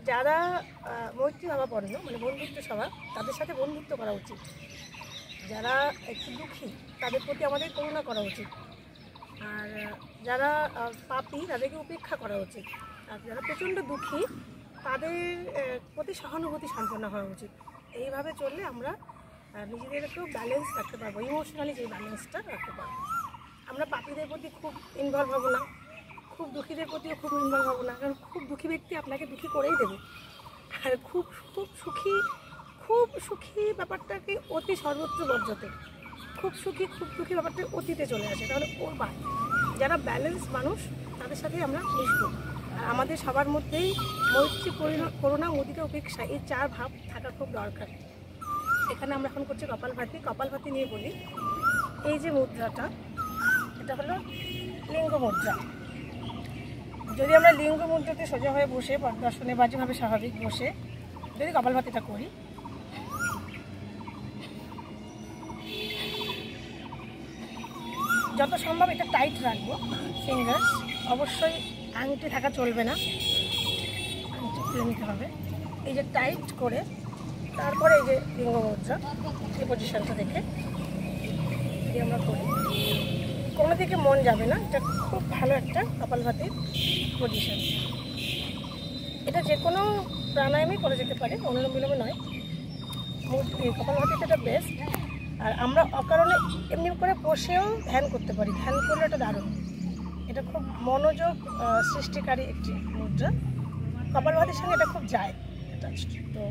যারা মৈত্রী ভাবাপন্ন মানে বন্ধুত্ব স্বভাব, তাদের সাথে বন্ধুত্ব করা উচিত। যারা একটু দুঃখী তাদের প্রতি আমাদের করুণা করা উচিত। আর যারা পাপী তাদেরকে উপেক্ষা করা উচিত। আর যারা প্রচণ্ড দুঃখী তাদের প্রতি সহানুভূতি সম্পন্ন হওয়া উচিত। এইভাবে চললে আমরা নিজেদেরকেও ব্যালেন্স রাখতে পারবো, ইমোশনালি যে ব্যালেন্সটা রাখতে পারবো। আমরা পাপীদের প্রতি খুব ইনভলভ হবো না, খুব দুঃখীদের প্রতিও খুব ইনভলভ হবো না, কারণ খুব দুঃখী ব্যক্তি আপনাকে দুঃখী করেই দেবে। আর খুব সুখী ব্যাপারটাকে অতি সর্বোচ্চ পর্যায়ে, খুব দুঃখী ব্যাপারটা অতীতে চলে আসে। তাহলে ওর বাদ, যারা ব্যালেন্স মানুষ তাদের সাথে আমরা মিশবো। আর আমাদের সবার মধ্যেই মৈত্রী, করুণা, মুদিতা, উপেক্ষা এই 4 ভাব থাকা খুব দরকার। এখানে আমরা এখন করছি কপালভাতি নিয়ে বলি। এই যে মুদ্রাটা, এটা হলো লিঙ্গ মুদ্রা। যদি আমরা লিঙ্গ মুদ্রাতে সোজা হয়ে বসে পদ্মাসনে বা যেভাবে স্বাভাবিক বসে যদি কপালভাতিটা করি, যত সম্ভব এটা টাইট রাখবো ফিঙ্গার্স। অবশ্যই আংটি থাকা চলবে না, আংটি খুলে নিতে হবে। এই যে টাইট করে তারপরে এই যে লিঙ্গ মুদ্রা, এই পজিশনটা দেখে যদি আমরা করি, কোনো দিকে মন যাবে না। এটা খুব ভালো একটা কপালভাতির পজিশন। এটা যে কোনো প্রাণায়ামই করে যেতে পারে, অনুলোম বিলোমে নয়। কপালভাতিটা বেস্ট। আর আমরা অকারণে এমনি করে বসেও ধ্যান করতে পারি, ধ্যান করলে এটা দারুণ। এটা খুব মনোযোগ সৃষ্টিকারী একটি মুদ্রা, কপালভাতির সঙ্গে এটা খুব যায় অ্যাটাচড। তো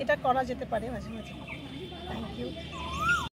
এটা করা যেতে পারে মাঝে মাঝে। Thank you.